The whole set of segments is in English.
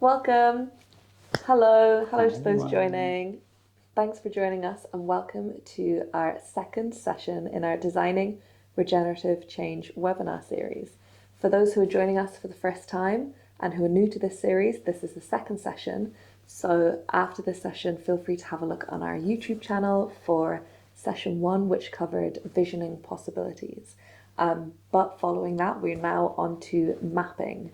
Welcome. Hello Hi to those everyone. joining. Thanks for joining us and welcome to our second session in our Designing Regenerative Change webinar series. For those who are joining us for the first time and who are new to this series, this is the second session. So after this session, feel free to have a look on our YouTube channel for session 1, which covered visioning possibilities. But following that, we're now on to mapping.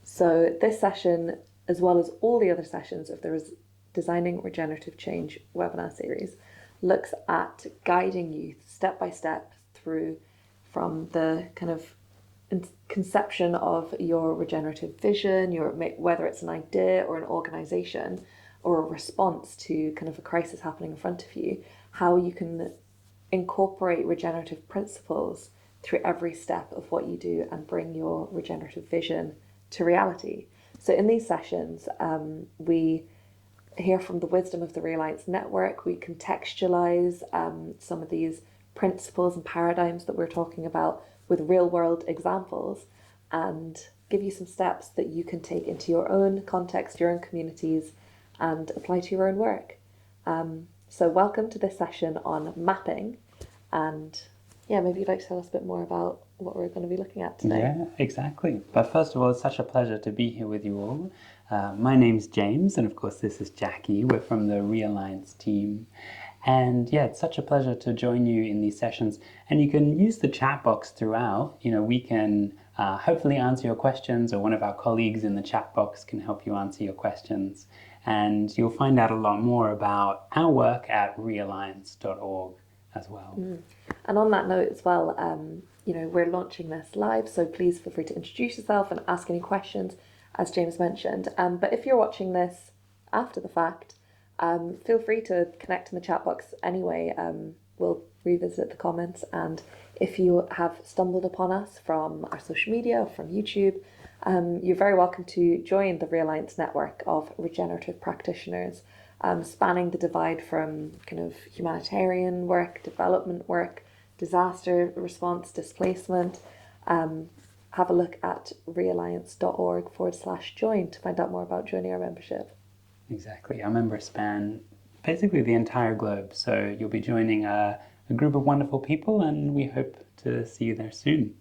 So this session, as well as all the other sessions of the Designing Regenerative Change webinar series, looks at guiding you step by step through from the kind of conception of your regenerative vision, whether it's an idea or an organization or a response to kind of a crisis happening in front of you, how you can incorporate regenerative principles through every step of what you do and bring your regenerative vision to reality. So in these sessions, we hear from the wisdom of the Realliance Network. We contextualize some of these principles and paradigms that we're talking about with real world examples and give you some steps that you can take into your own context, your own communities, and apply to your own work. So welcome to this session on mapping. And yeah, maybe you'd like to tell us a bit more about what we're going to be looking at today. Yeah, exactly. But first of all, it's such a pleasure to be here with you all. My name's James, and of course, this is Jackie. We're from the Realliance team. And yeah, it's such a pleasure to join you in these sessions. And you can use the chat box throughout. We can hopefully answer your questions, or one of our colleagues in the chat box can help you answer your questions. And you'll find out a lot more about our work at realliance.org as well. And on that note as well, we're launching this live, so please feel free to introduce yourself and ask any questions, as James mentioned. But if you're watching this after the fact, feel free to connect in the chat box anyway. We'll revisit the comments, and if you have stumbled upon us from our social media or from YouTube, you're very welcome to join the Realliance network of regenerative practitioners, spanning the divide from kind of humanitarian work, development work, disaster response, displacement. Have a look at realliance.org/join to find out more about joining our membership. Exactly. Our members span basically the entire globe. So you'll be joining a group of wonderful people, and we hope to see you there soon.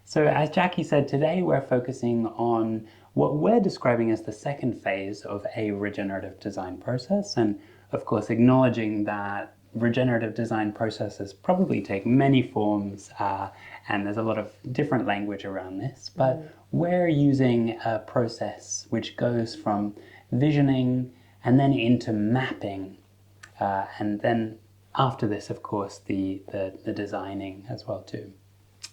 So as Jackie said, today we're focusing on what we're describing as the second phase of a regenerative design process. And of course, acknowledging that regenerative design processes probably take many forms, and there's a lot of different language around this, but we're using a process which goes from visioning and then into mapping, and then after this, of course, the designing as well too.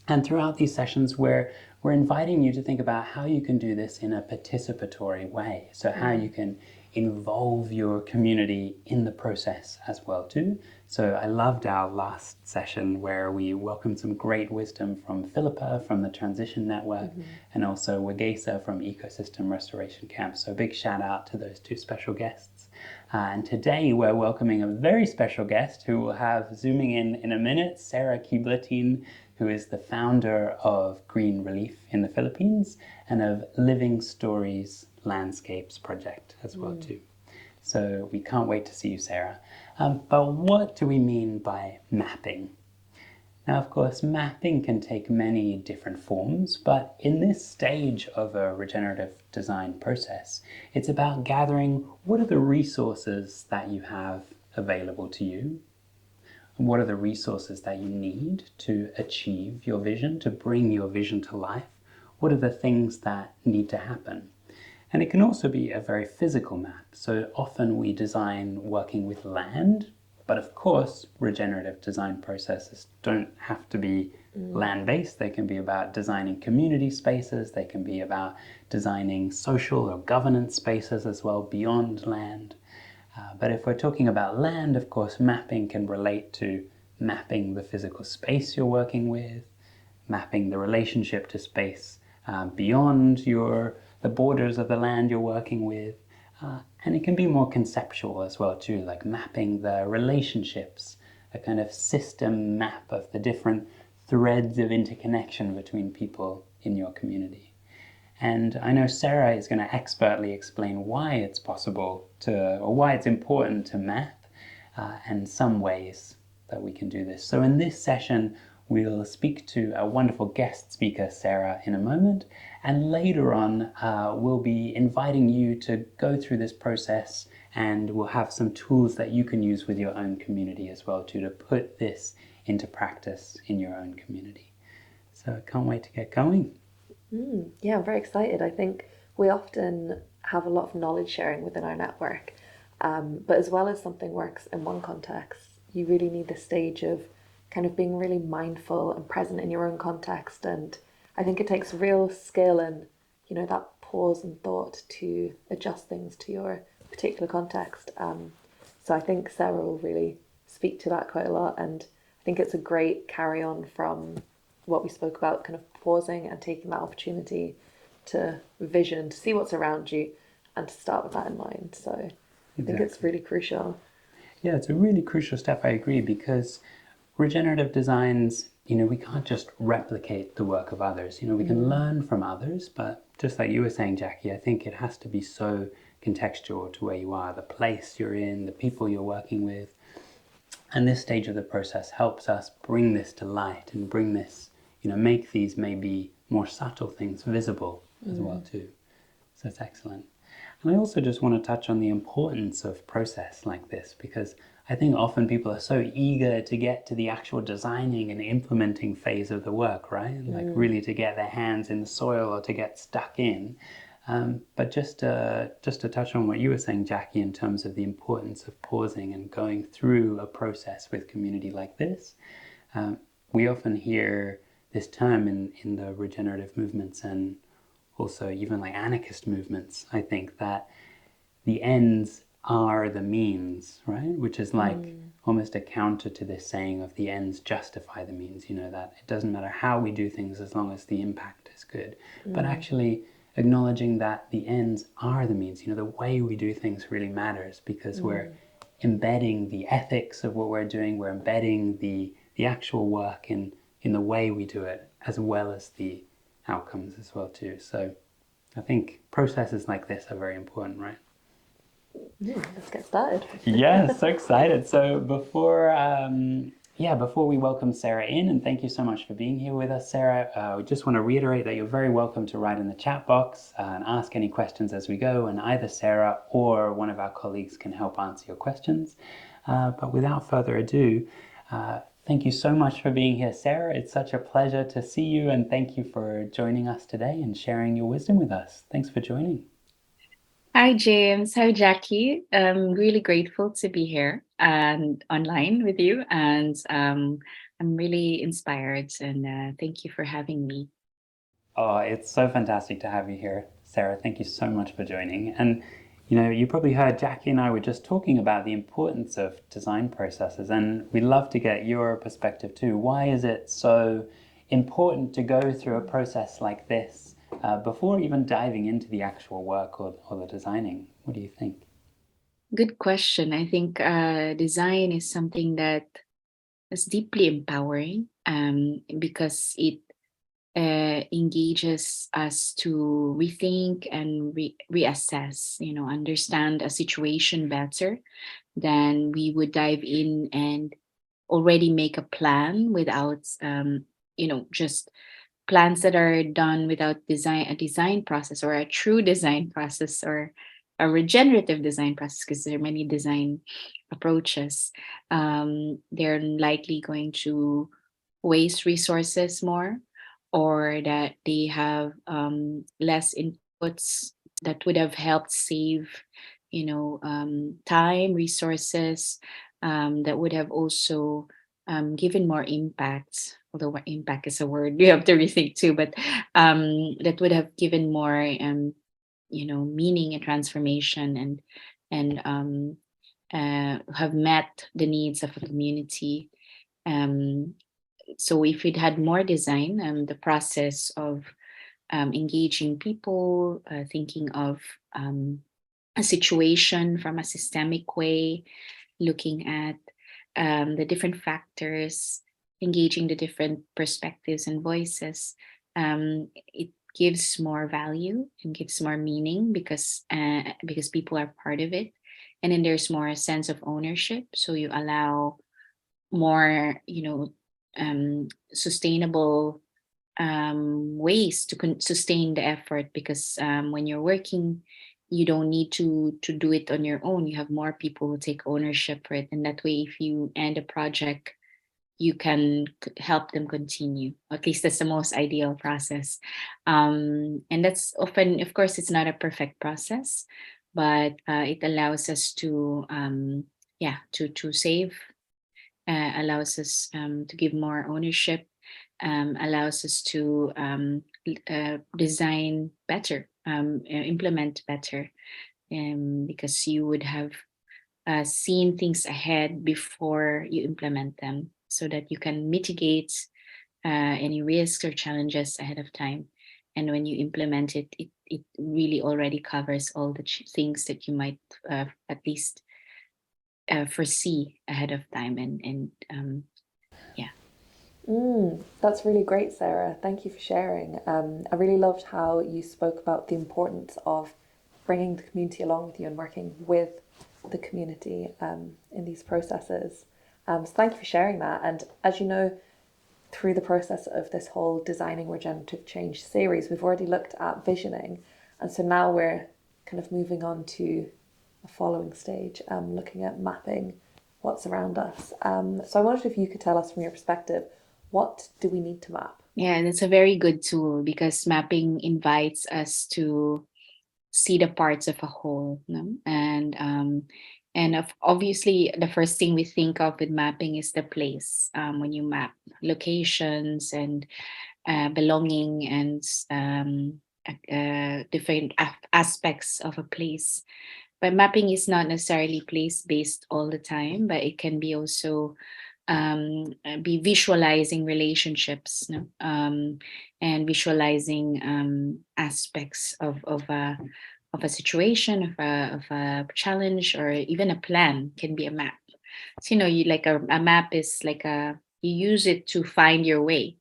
And throughout these sessions, we're inviting you to think about how you can do this in a participatory way. So how you can involve your community in the process as well too. So I loved our last session where we welcomed some great wisdom from Philippa from the Transition Network, and also Wagesa from Ecosystem Restoration Camp. So a big shout out to those two special guests. And today we're welcoming a very special guest who will have zooming in a minute, Sarah Queblatin, who is the founder of Green Releaf in the Philippines and of Living Stories Landscapes project as well too. So we can't wait to see you, Sarah. But what do we mean by mapping? Now, of course, mapping can take many different forms, but in this stage of a regenerative design process, it's about gathering what are the resources that you have available to you. What are the resources that you need to achieve your vision, to bring your vision to life? What are the things that need to happen? And it can also be a very physical map. So often we design working with land, but of course, regenerative design processes don't have to be land-based. They can be about designing community spaces. They can be about designing social or governance spaces as well beyond land. But if we're talking about land, of course, mapping can relate to mapping the physical space you're working with, mapping the relationship to space beyond the borders of the land you're working with. And it can be more conceptual as well too, like mapping the relationships, a kind of system map of the different threads of interconnection between people in your community. And I know Sarah is going to expertly explain why it's possible to, or why it's important to map, and some ways that we can do this. So in this session, we'll speak to a wonderful guest speaker, Sarah, in a moment. And later on, we'll be inviting you to go through this process, and we'll have some tools that you can use with your own community as well to put this into practice in your own community. So I can't wait to get going. Yeah, I'm very excited. I think we often have a lot of knowledge sharing within our network, but as well as something works in one context, you really need the stage of kind of being really mindful and present in your own context. And I think it takes real skill and, that pause and thought to adjust things to your particular context. So I think Sarah will really speak to that quite a lot. And I think it's a great carry on from what we spoke about, kind of pausing and taking that opportunity to vision, to see what's around you, and to start with that in mind. So I think it's really crucial. Yeah, it's a really crucial step, I agree, because regenerative designs, we can't just replicate the work of others. We can learn from others, but just like you were saying, Jackie, I think it has to be so contextual to where you are, the place you're in, the people you're working with. And this stage of the process helps us bring this to light and bring this, make these maybe more subtle things visible as well too. So it's excellent. And I also just want to touch on the importance of process like this, because I think often people are so eager to get to the actual designing and implementing phase of the work, right? Like really to get their hands in the soil or to get stuck in. But just to touch on what you were saying, Jackie, in terms of the importance of pausing and going through a process with community like this, we often hear this term in the regenerative movements and also even like anarchist movements, I think, that the ends are the means, right? Which is like almost a counter to this saying of the ends justify the means, that it doesn't matter how we do things as long as the impact is good. But actually acknowledging that the ends are the means, the way we do things really matters, because we're embedding the ethics of what we're doing, we're embedding the actual work in the way we do it, as well as the outcomes as well too. So I think processes like this are very important, right? Let's get started. Yeah, so excited. So before we welcome Sarah in, and thank you so much for being here with us, Sarah, we just want to reiterate that you're very welcome to write in the chat box and ask any questions as we go, and either Sarah or one of our colleagues can help answer your questions. But without further ado, thank you so much for being here, Sarah. It's such a pleasure to see you, and thank you for joining us today and sharing your wisdom with us. Thanks for joining. Hi, James. Hi, Jackie. I'm really grateful to be here and online with you. And I'm really inspired. And thank you for having me. Oh, it's so fantastic to have you here, Sarah. Thank you so much for joining. And you probably heard Jackie and I were just talking about the importance of design processes, and we'd love to get your perspective too. Why is it so important to go through a process like this before even diving into the actual work or the designing? What do you think? Good question. I think design is something that is deeply empowering because it engages us to rethink and reassess, understand a situation better than we would dive in and already make a plan without, just plans that are done without a design process or a true design process or a regenerative design process, because there are many design approaches. They're likely going to waste resources more, or that they have less inputs that would have helped save time, resources, that would have also given more impact, although impact is a word you have to rethink too, but that would have given more meaning and transformation, and have met the needs of a community. So if it had more design, the process of engaging people, thinking of a situation from a systemic way, looking at the different factors, engaging the different perspectives and voices, it gives more value and gives more meaning because people are part of it, and then there's more a sense of ownership. So you allow more, sustainable ways to sustain the effort, because when you're working, you don't need to do it on your own. You have more people who take ownership for it, and that way, if you end a project, you can help them continue. At least that's the most ideal process. And that's often, of course, it's not a perfect process, but it allows us to, to save, allows us to give more ownership, allows us to design better, implement better, because you would have seen things ahead before you implement them, so that you can mitigate any risks or challenges ahead of time. And when you implement it, it really already covers all the things that you might at least foresee ahead of time. And yeah. That's really great, Sarah. Thank you for sharing. I really loved how you spoke about the importance of bringing the community along with you and working with the community in these processes. So thank you for sharing that. And as you know, through the process of this whole Designing Regenerative Change series, we've already looked at visioning. And so now we're kind of moving on to a following stage, looking at mapping what's around us. So I wondered if you could tell us from your perspective, what do we need to map? Yeah, and it's a very good tool because mapping invites us to see the parts of a whole, no? And obviously the first thing we think of with mapping is the place. When you map locations and belonging and different aspects of a place. But mapping is not necessarily place based all the time, but it can be also be visualizing relationships, no? And visualizing aspects of a situation, of a challenge, or even a plan can be a map. So, you like a map is like you use it to find your way,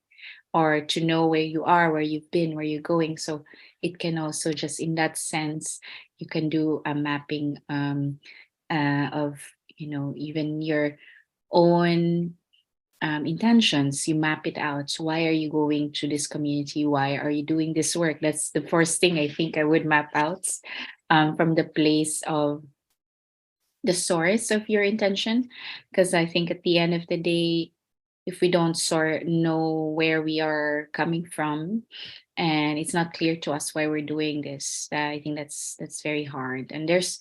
or to know where you are, where you've been, where you're going. So it can also, just in that sense, you can do a mapping of, even your own intentions. You map it out. So why are you going to this community? Why are you doing this work? That's the first thing I think I would map out, from the place of the source of your intention. Because I think at the end of the day, if we don't know where we are coming from, and it's not clear to us why we're doing this, I think that's very hard. And there's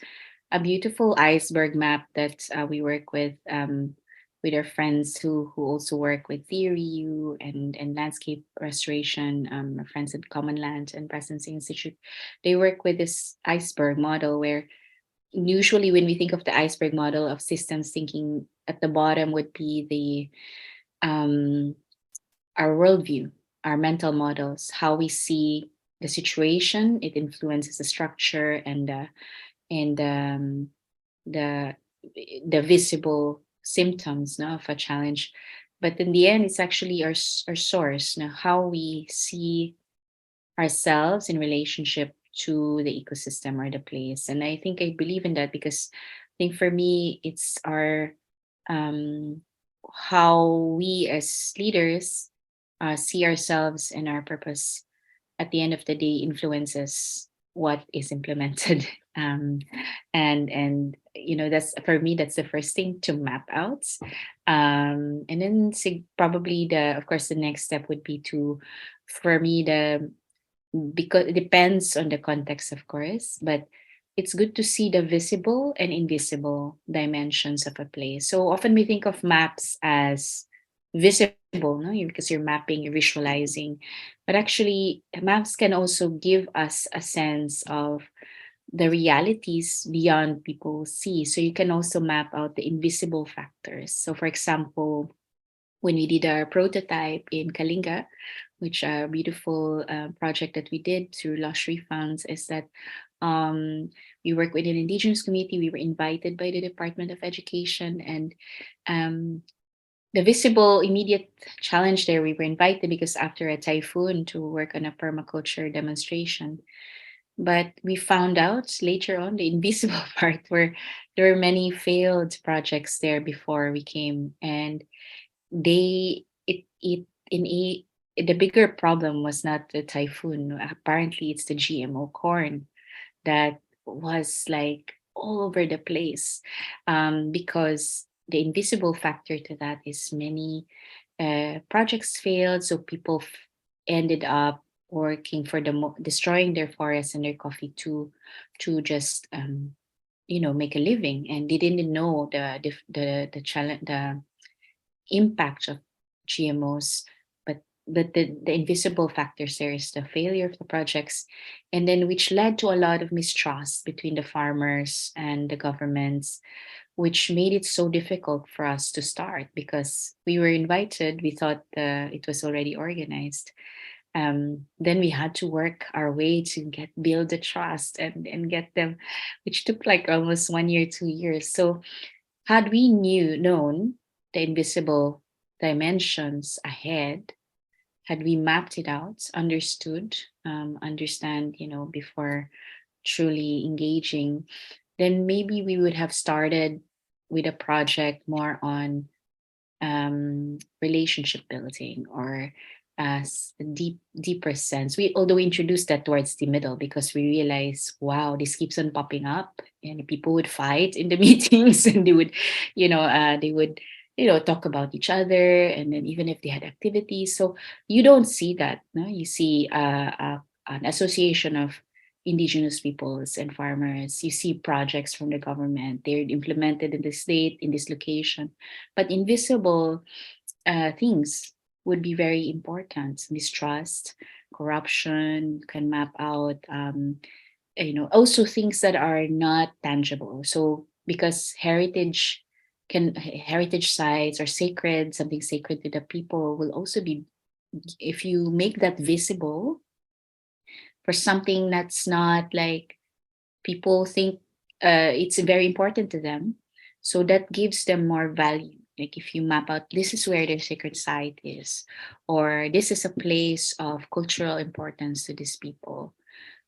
a beautiful iceberg map that we work with our friends who also work with theory U and landscape restoration, our friends at Common Land and Presence Institute. They work with this iceberg model, where usually when we think of the iceberg model of systems thinking, at the bottom would be um, our worldview, our mental models, how we see the situation. It influences the structure and the the visible symptoms, no, of a challenge. But in the end, it's actually our source, no, how we see ourselves in relationship to the ecosystem or the place. And I believe in that, because I think for me, it's our um, how we as leaders see ourselves and our purpose at the end of the day influences what is implemented. And that's, for me, that's the first thing to map out. And then probably, the of course, the next step would be to, for me, because it depends on the context, of course, but it's good to see the visible and invisible dimensions of a place. So often we think of maps as visible, no, because you're mapping, you're visualizing, but actually maps can also give us a sense of the realities beyond people see. So you can also map out the invisible factors. So, for example, when we did our prototype in Kalinga, which a beautiful project that we did through Luxury Funds, is that we work with an indigenous community. We were invited by the Department of Education, and um, the visible immediate challenge there, we were invited because after a typhoon to work on a permaculture demonstration. But we found out later on the invisible part where there were many failed projects there before we came, and they it in a the bigger problem was not the typhoon. Apparently, it's the GMO corn that was like all over the place, because the invisible factor to that is many projects failed, so people ended up working for destroying their forests and their coffee to just make a living, and they didn't know the challenge, the impact of GMOs. But the invisible factors there is the failure of the projects, and then which led to a lot of mistrust between the farmers and the governments, which made it so difficult for us to start because we were invited. We thought it was already organized. Then we had to work our way to build the trust and get them, which took like almost 1 year, 2 years. So had we known the invisible dimensions ahead, had we mapped it out, understood, understand, before truly engaging, then maybe we would have started with a project more on relationship building or as a deeper sense. Although we introduced that towards the middle because we realized, wow, this keeps on popping up, and people would fight in the meetings, and they would talk about each other, and then even if they had activities. So you don't see that. No, you see an association of indigenous peoples and farmers. You see projects from the government. They're implemented in the state, in this location, but invisible things would be very important. Mistrust, corruption can map out. Also things that are not tangible. So because heritage sites or sacred, something sacred to the people will also be, if you make that visible for something that's not like people think it's very important to them. So that gives them more value. Like if you map out, this is where their sacred site is, or this is a place of cultural importance to these people.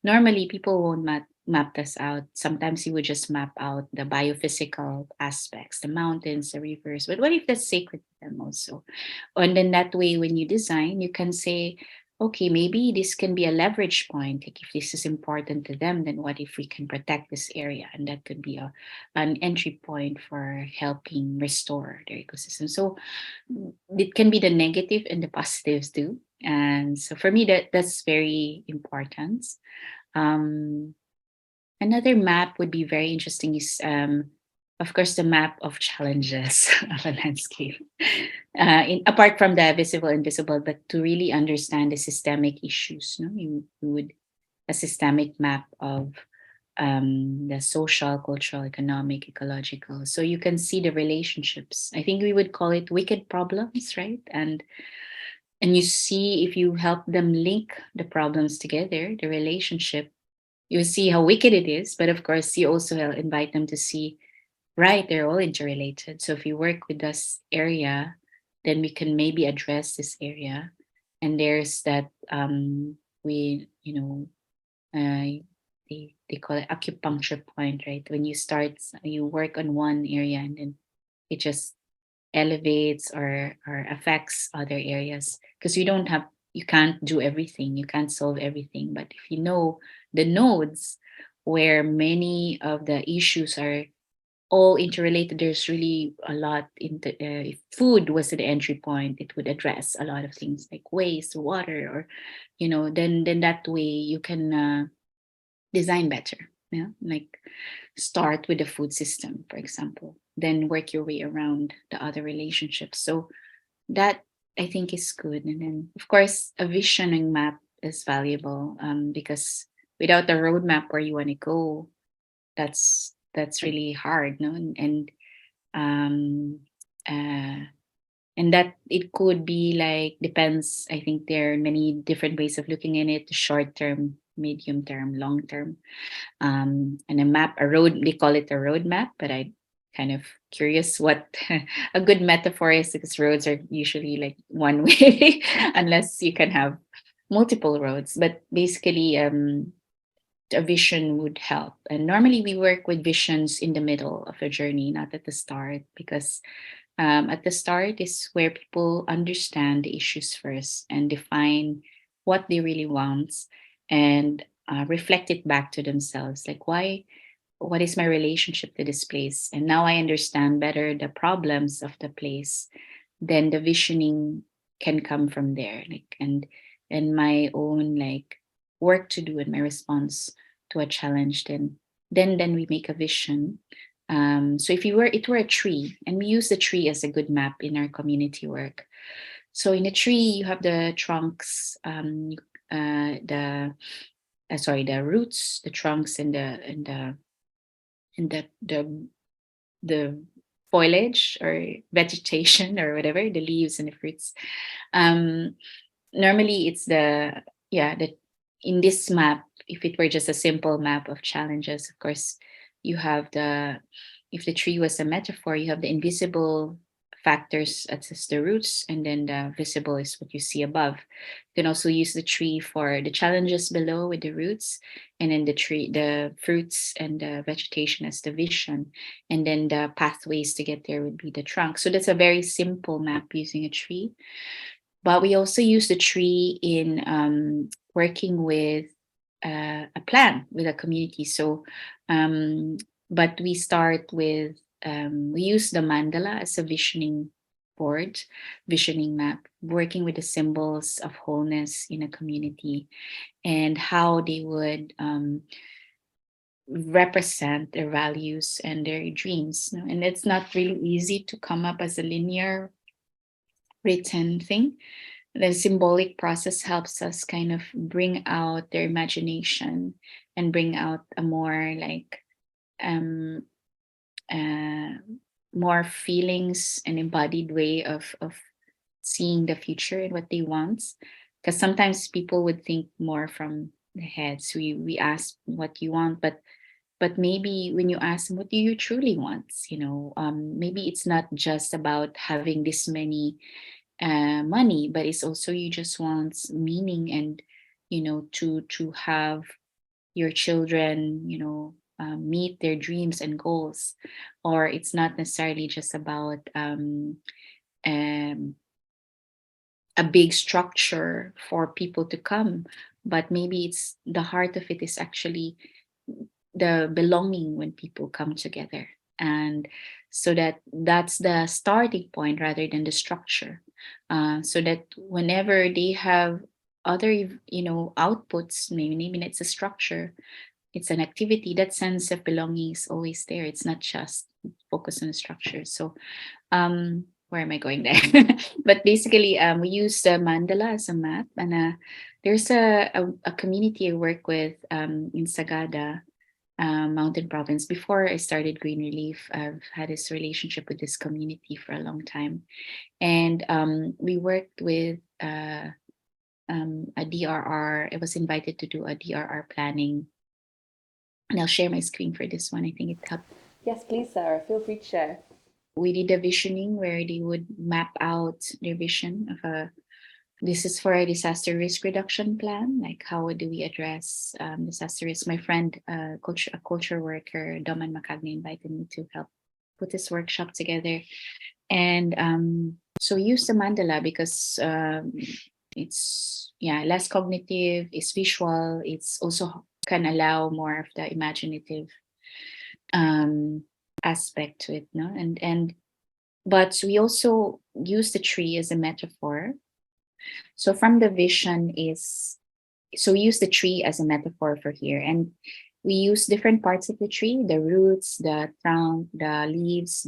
Normally, people won't map this out. Sometimes you would just map out the biophysical aspects, the mountains, the rivers. But what if that's sacred to them also? And then that way, when you design, you can say, okay, maybe this can be a leverage point. Like if this is important to them, then what if we can protect this area? And that could be an entry point for helping restore their ecosystem. So it can be the negative and the positives too. And so for me, that's very important. Um, Another map would be very interesting is, of course, the map of challenges of a landscape. Apart from the visible and invisible, but to really understand the systemic issues, no, you would a systemic map of the social, cultural, economic, ecological. So you can see the relationships. I think we would call it wicked problems, right? And you see if you help them link the problems together, the relationship, you see how wicked it is. But of course, you also invite them to see, right, they're all interrelated. So if you work with this area, then we can maybe address this area. And there's that we, they call it acupuncture point, right? When you work on one area and then it just elevates or affects other areas because you can't do everything, you can't solve everything, but if you know the nodes where many of the issues are all interrelated, there's really a lot in the if food was the entry point, it would address a lot of things like waste, water, or then that way you can design better. Yeah, like start with the food system, for example, then work your way around the other relationships. So that I think is good. And then of course a visioning map is valuable, because without a roadmap where you want to go, that's really hard, no? Um uh and that it could be like depends. I think there are many different ways of looking at it: short term, medium term, long term. And a road, they call it a roadmap, but kind of curious what a good metaphor is, because roads are usually like one way unless you can have multiple roads. But basically, a vision would help. And normally we work with visions in the middle of the journey, not at the start, because at the start is where people understand the issues first and define what they really want, and reflect it back to themselves. Like, what is my relationship to this place? And now I understand better the problems of the place. Then the visioning can come from there. Like, and my own like work to do and my response to a challenge. Then we make a vision. So if it were a tree, and we use the tree as a good map in our community work. So in a tree, you have the trunks, the roots, the trunks, and the foliage or vegetation or whatever, the leaves and the fruits. Um, Normally, it's the in this map. If it were just a simple map of challenges, of course, you have the if the tree was a metaphor, you have the invisible factors as the roots, and then the visible is what you see above. You can also use the tree for the challenges below with the roots, and then the fruits and the vegetation as the vision, and then the pathways to get there would be the trunk. So that's a very simple map using a tree. But we also use the tree in working with a plan with a community. So, but we start with we use the mandala as a visioning board, visioning map, working with the symbols of wholeness in a community and how they would represent their values and their dreams. And it's not really easy to come up as a linear written thing. The symbolic process helps us kind of bring out their imagination and bring out a more like um uh more feelings and embodied way of seeing the future and what they want, because sometimes people would think more from the head. So we ask what you want, but maybe when you ask them what do you truly want, maybe it's not just about having this many money, but it's also you just want meaning, and to have your children meet their dreams and goals. Or it's not necessarily just about um, a big structure for people to come, but maybe it's the heart of it is actually the belonging when people come together. And so that's the starting point rather than the structure, so that whenever they have other outputs, maybe it's a structure, it's an activity, that sense of belonging is always there. It's not just focused on the structure. So where am I going there? But basically, we use the mandala as a map, and there's a community I work with in Sagada, Mountain Province. Before I started Green Relief, I've had this relationship with this community for a long time, and we worked with a DRR. I was invited to do a DRR planning, and I'll share my screen for this one. I think it helped. Yes, please, Sarah. Feel free to share. We did a visioning where they would map out their vision of this is for a disaster risk reduction plan. Like, how do we address disaster risk? My friend, a culture worker, Doman Macagni, invited me to help put this workshop together. And so we use the mandala because it's less cognitive, it's visual, it's also can allow more of the imaginative aspect to it, no? But we also use the tree as a metaphor. So from the vision so we use the tree as a metaphor for here, and we use different parts of the tree: the roots, the trunk, the leaves,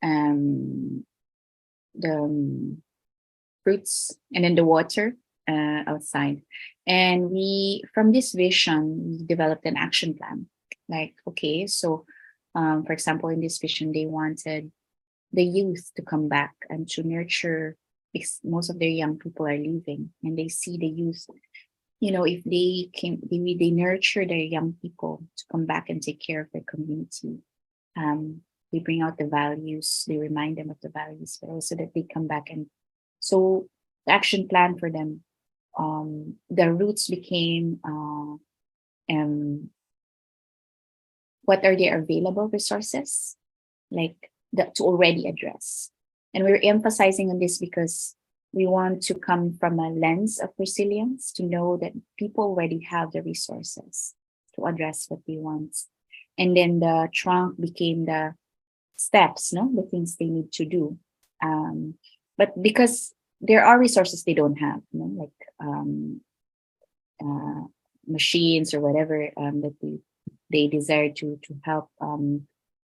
um the fruits, and then the water outside. And we from this vision we developed an action plan. Like, okay, so for example, in this vision they wanted the youth to come back and to nurture, because most of their young people are leaving, and they see the youth, if they nurture their young people to come back and take care of their community, they bring out the values, they remind them of the values, but also that they come back. And so the action plan for them, the roots became what are their available resources, like that to already address. And we're emphasizing on this because we want to come from a lens of resilience to know that people already have the resources to address what they want. And then the trunk became the steps, no, the things they need to do. But because there are resources they don't have, like uh, machines or whatever that they desire to help.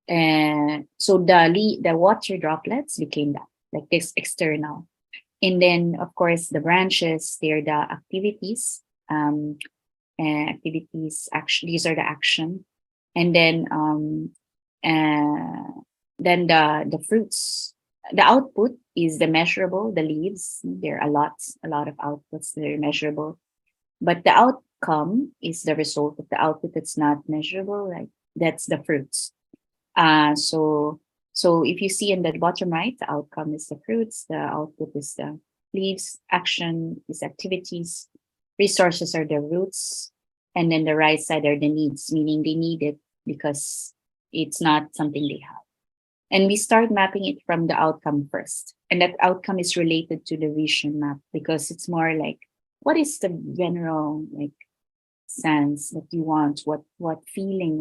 And so the water droplets became that, like this external. And then of course the branches, they're the activities. Activities, action, these are the action. And then the fruits, the output is the measurable, the leaves. There are a lot of outputs that are measurable, but the outcome is the result of the output that's not measurable. Like that's the fruits. So if you see in the bottom right, the outcome is the fruits, the output is the leaves, action is activities, resources are the roots, and then the right side are the needs, meaning they need it because it's not something they have. And we start mapping it from the outcome first. And that outcome is related to the vision map because it's more like what is the general like sense that you want, what feeling,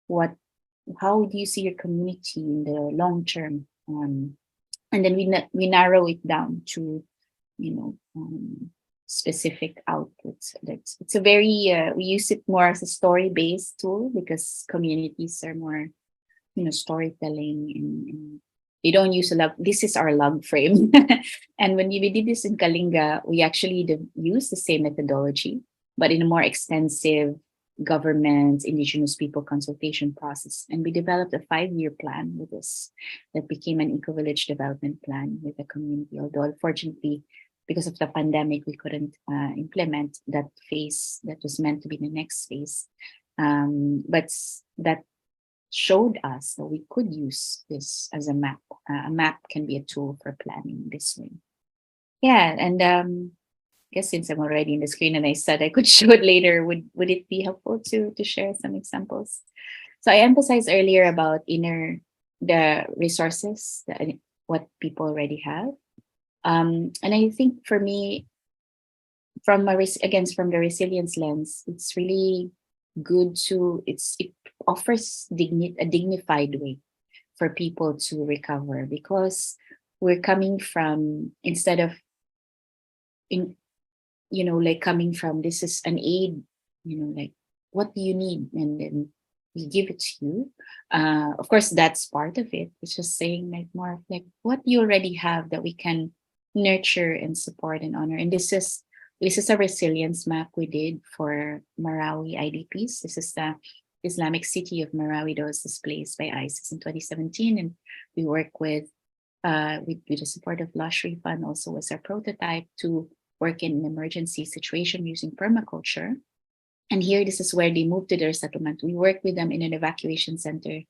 what how do you see your community in the long term, and then we narrow it down to specific outputs. It's a very we use it more as a story based tool because communities are more storytelling, and they don't use a log. This is our log frame. And when we did this in Kalinga, we actually use the same methodology but in a more extensive government, indigenous people consultation process. And we developed a 5-year plan with this that became an eco-village development plan with the community. Although unfortunately, because of the pandemic, we couldn't implement that phase that was meant to be the next phase. But that showed us that we could use this as a map. A map can be a tool for planning this way. Yeah, and I guess since I'm already in the screen and I said I could show it later, would it be helpful to share some examples? So I emphasized earlier about the resources, what people already have. And I think for me, from the resilience lens, it's really good it offers a dignified way for people to recover because we're coming from instead of in like coming from this is an aid, like what do you need, and then we give it to you. Of course, that's part of it. It's just saying like more of like what you already have that we can nurture and support and honor. And this is a resilience map we did for Marawi IDPs. This is the Islamic city of Marawi that was displaced by ISIS in 2017, and we work with the support of Lushri Fund also as our prototype to work in an emergency situation using permaculture. And here, this is where they moved to their settlement. We worked with them in an evacuation center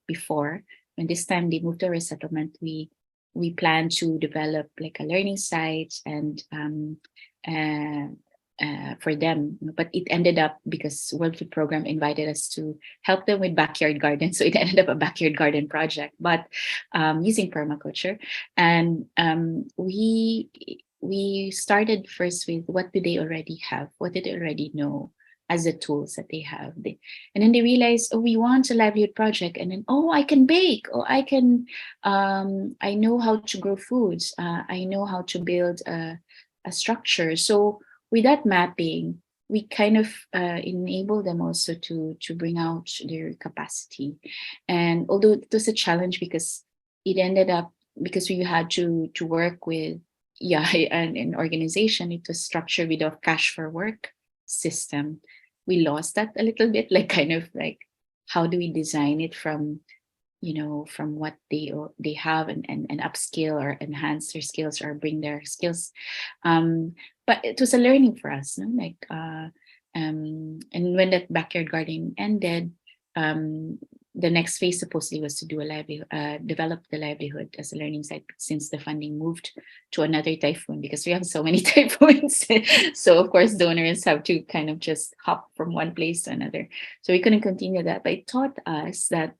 before. And this time they moved to our settlement, we plan to develop like a learning site and for them. But it ended up because World Food Program invited us to help them with backyard garden. So it ended up a backyard garden project, but using permaculture. And we started first with what do they already have? What did they already know as the tools that they have? And then they realized, oh, we want a livelihood project. And then, oh, I can bake. Oh, I can, I know how to grow foods. I know how to build a structure. So with that mapping, we kind of enable them also to bring out their capacity. And although it was a challenge because it ended up, because we had to work with an organization, it was structured with a cash for work system. We lost that a little bit, like kind of like how do we design it from from what they have and upskill or enhance their skills or bring their skills. But it was a learning for us, no? And when that backyard gardening ended, the next phase supposedly was to do develop the livelihood as a learning site. But since the funding moved to another typhoon, because we have so many typhoons, so of course donors have to kind of just hop from one place to another. So we couldn't continue that. But it taught us that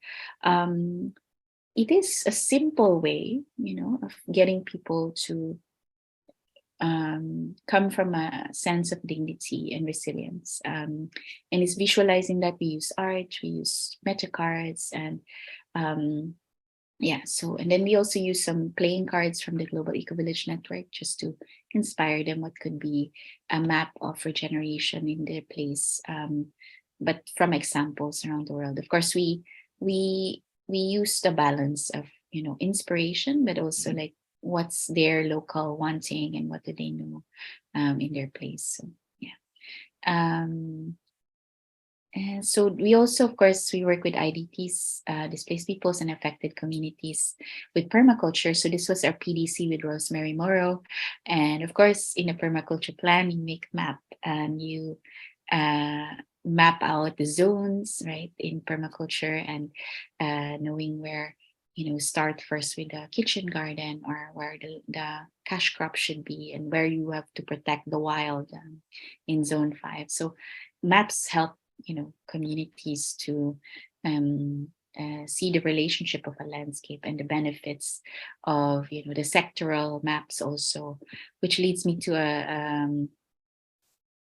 it is a simple way, of getting people to come from a sense of dignity and resilience. And it's visualizing that we use art, we use meta cards, and so, and then we also use some playing cards from the Global Eco Village Network just to inspire them what could be a map of regeneration in their place, but from examples around the world. Of course, we use the balance of inspiration, but also like what's their local wanting and what do they know in their place. So yeah. And so we also, of course, we work with IDPs, displaced peoples and affected communities with permaculture. So this was our PDC with Rosemary Morrow. And of course, in a permaculture plan, you make a map and you map out the zones, right, in permaculture, and knowing where, start first with the kitchen garden or where the cash crop should be and where you have to protect the wild in zone 5. So maps help communities to see the relationship of a landscape and the benefits of the sectoral maps also, which leads me to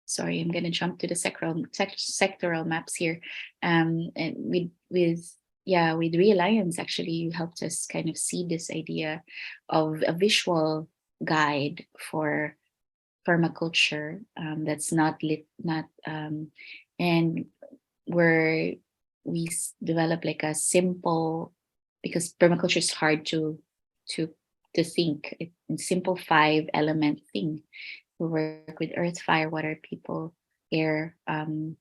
sorry, I'm going to jump to the sectoral maps here. And with Realliance, actually, you helped us kind of see this idea of a visual guide for permaculture that's not and where we develop like a simple, because permaculture is hard to think, it's simple 5-element thing. We work with earth, fire, water, people, air, and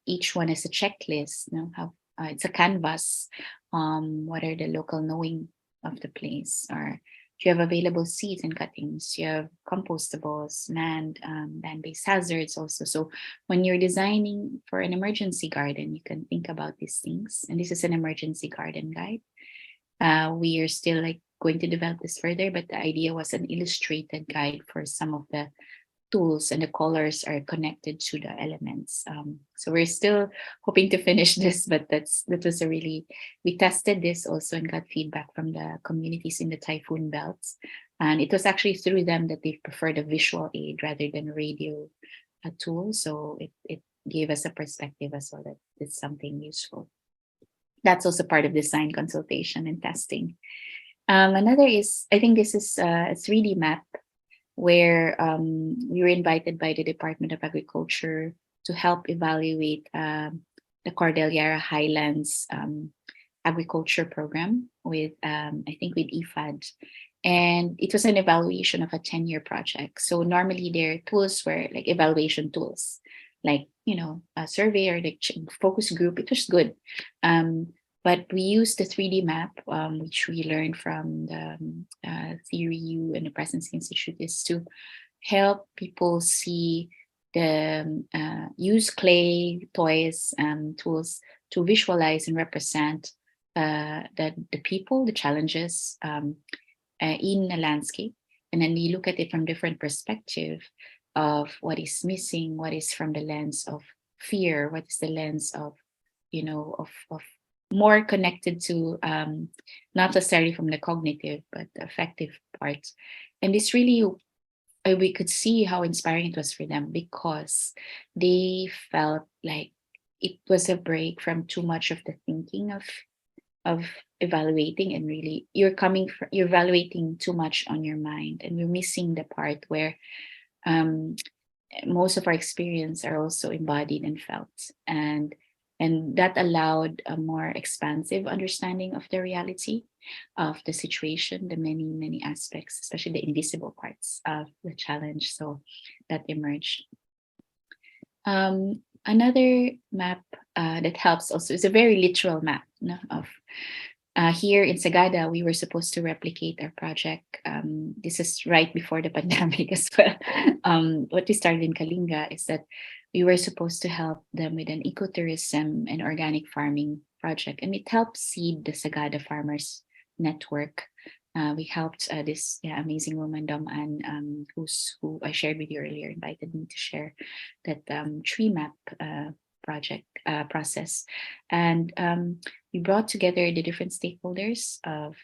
each one is a checklist. How it's a canvas. What are the local knowing of the place? Or do you have available seeds and cuttings? You have compostables, land-based hazards also. So when you're designing for an emergency garden, you can think about these things. And this is an emergency garden guide. We are still going to develop this further, but the idea was an illustrated guide for some of the tools, and the colors are connected to the elements. So we're still hoping to finish this, but we tested this also and got feedback from the communities in the typhoon belts. And it was actually through them that they preferred a visual aid rather than a radio tool. So it gave us a perspective as well that it's something useful. That's also part of design consultation and testing. Another is, I think this is a 3D map where we were invited by the Department of Agriculture to help evaluate the Cordillera Highlands agriculture program with, I think, with IFAD. And it was an evaluation of a 10-year project. So normally their tools were like evaluation tools, like, a survey or the focus group. It was good. But we used the 3D map, which we learned from the Theory U and the Presence Institute, is to help people see use clay, toys, and tools to visualize and represent the people, the challenges in a landscape. And then we look at it from different perspective of what is missing, what is from the lens of fear, what is the lens of, of more connected to not necessarily from the cognitive, but the affective parts. And this really, we could see how inspiring it was for them, because they felt like it was a break from too much of the thinking of evaluating, and really you're evaluating too much on your mind, and we're missing the part where most of our experience are also embodied and felt, and that allowed a more expansive understanding of the reality of the situation, the many aspects, especially the invisible parts of the challenge. So that emerged. Another map that helps also is a very literal map of here in Sagada. We were supposed to replicate our project. This is right before the pandemic as well. What we started in Kalinga is that we were supposed to help them with an ecotourism and organic farming project, and it helped seed the Sagada Farmers Network. We helped this amazing woman, Dom Ann, who I shared with you earlier, invited me to share that tree map project process, and we brought together the different stakeholders of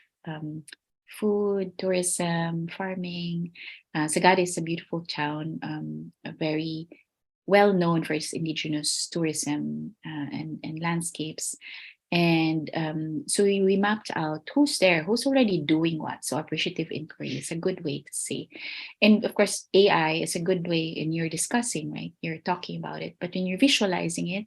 food, tourism, farming. Sagada is a beautiful town, a very well known for its indigenous tourism and landscapes. And so we mapped out who's there, who's already doing what. So appreciative inquiry is a good way to say. And of course, AI is a good way, and you're discussing, right? You're talking about it. But when you're visualizing it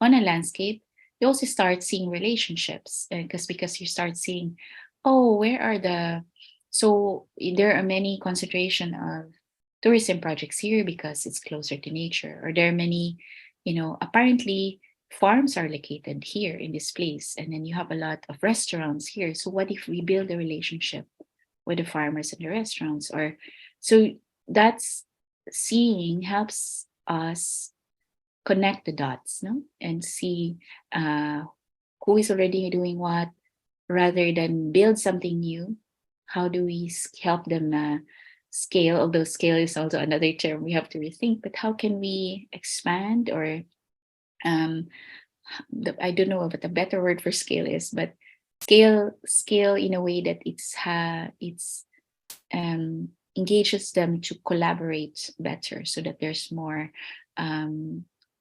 on a landscape, you also start seeing relationships because you start seeing, oh, where are the, so there are many concentration of tourism projects here because it's closer to nature, or there are many, apparently farms are located here in this place, and then you have a lot of restaurants here. So what if we build a relationship with the farmers and the restaurants? Or so that's seeing helps us connect the dots, no, and see who is already doing what, rather than build something new. How do we help them scale? Although scale is also another term we have to rethink, but how can we expand, or um, I don't know what the better word for scale is, but scale in a way that it's engages them to collaborate better, so that there's more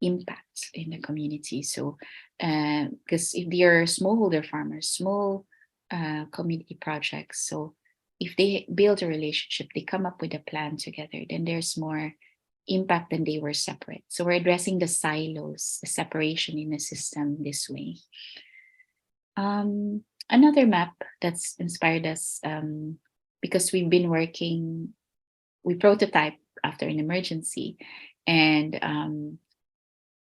impact in the community. So because if they are smallholder farmers, small community projects, so if they build a relationship, they come up with a plan together, then there's more impact than they were separate. So we're addressing the silos, the separation in the system this way. Another map that's inspired us, because we've been working, we prototype after an emergency, and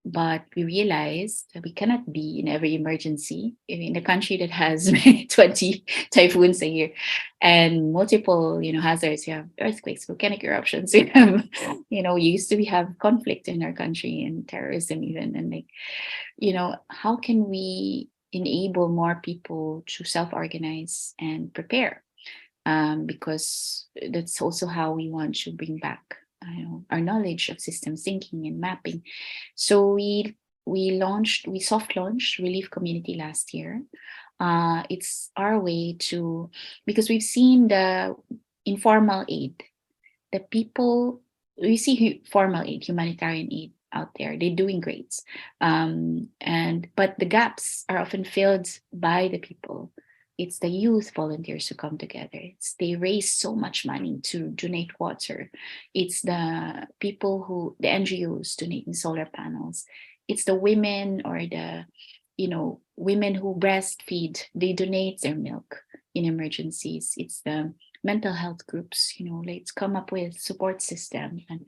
but we realized that we cannot be in every emergency in a country that has 20 typhoons a year and multiple, hazards. You have earthquakes, volcanic eruptions. You have, used to we have conflict in our country and terrorism even, and how can we enable more people to self-organize and prepare? Because that's also how we want to bring back our knowledge of systems thinking and mapping. So we soft launched Relief Community last year. It's our way to, because we've seen the informal aid, the people, we see formal aid, humanitarian aid out there, they're doing great, but the gaps are often filled by the people. It's the youth volunteers who come together. They raise so much money to donate water. It's the people the NGOs donating solar panels. It's the women, or the women who breastfeed, they donate their milk in emergencies. It's the mental health groups, let's come up with support system, and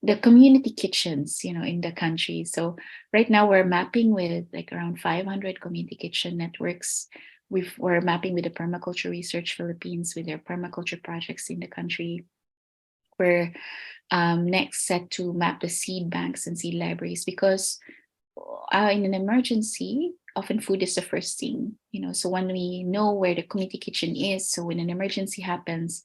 the community kitchens, in the country. So right now we're mapping with like around 500 community kitchen networks. We're mapping with the Permaculture Research Philippines with their permaculture projects in the country. We're next set to map the seed banks and seed libraries, because in an emergency, often food is the first thing, so when we know where the community kitchen is, so when an emergency happens,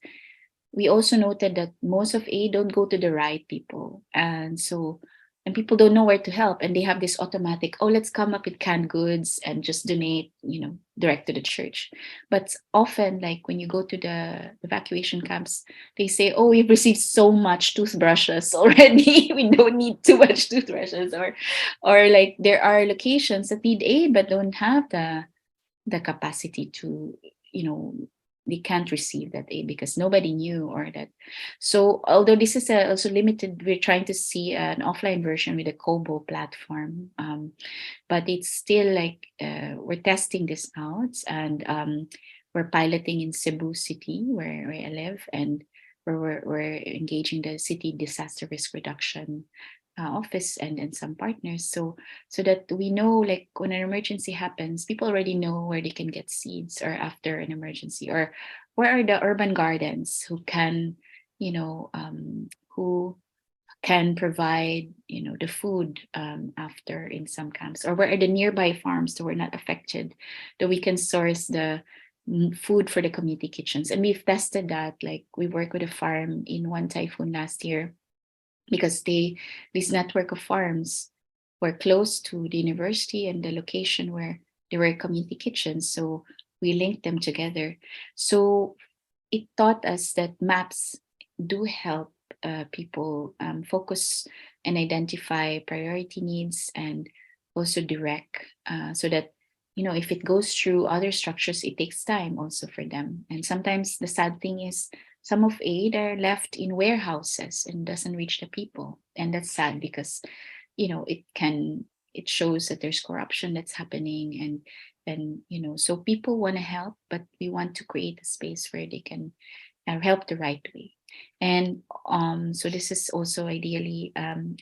we also noted that most of aid don't go to the right people, and people don't know where to help, and they have this automatic, oh, let's come up with canned goods and just donate, direct to the church. But often, like when you go to the evacuation camps, they say, oh, we've received so much toothbrushes already, we don't need too much toothbrushes, or like there are locations that need aid but don't have the capacity to, they can't receive that aid because nobody knew, or that. So although this is also limited, we're trying to see an offline version with a Kobo platform, but it's still like we're testing this out, and we're piloting in Cebu City, where I live, and we're engaging the city disaster risk reduction office and some partners, so that we know, like when an emergency happens, people already know where they can get seeds, or after an emergency, or where are the urban gardens who can, who can provide, the food after in some camps, or where are the nearby farms that were not affected, that we can source the food for the community kitchens. And we've tested that. Like, we work with a farm in one typhoon last year, because this network of farms were close to the university and the location where there were community kitchens. So we linked them together. So it taught us that maps do help people focus and identify priority needs, and also direct, so that, if it goes through other structures, it takes time also for them. And sometimes the sad thing is, some of aid are left in warehouses and doesn't reach the people, and that's sad, because it shows that there's corruption that's happening. And so people want to help, but we want to create a space where they can help the right way. And so this is also ideally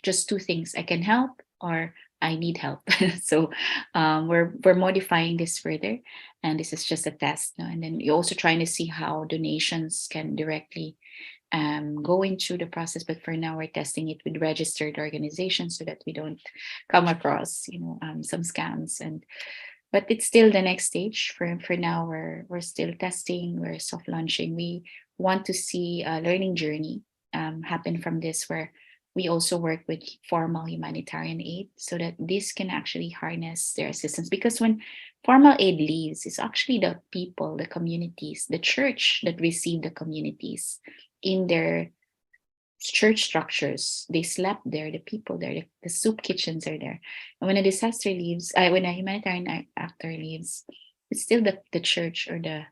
just two things: I can help, or I need help. So we're modifying this further, and this is just a test. No? And then you're also trying to see how donations can directly go into the process. But for now, we're testing it with registered organizations, so that we don't come across some scams. But it's still the next stage. For now, we're still testing, we're soft launching. We want to see a learning journey happen from this, where we also work with formal humanitarian aid, so that this can actually harness their assistance. Because when formal aid leaves, it's actually the people, the communities, the church that receive the communities in their church structures. They slept there, the people there, the soup kitchens are there. And when a disaster leaves, when a humanitarian actor leaves, it's still the church or the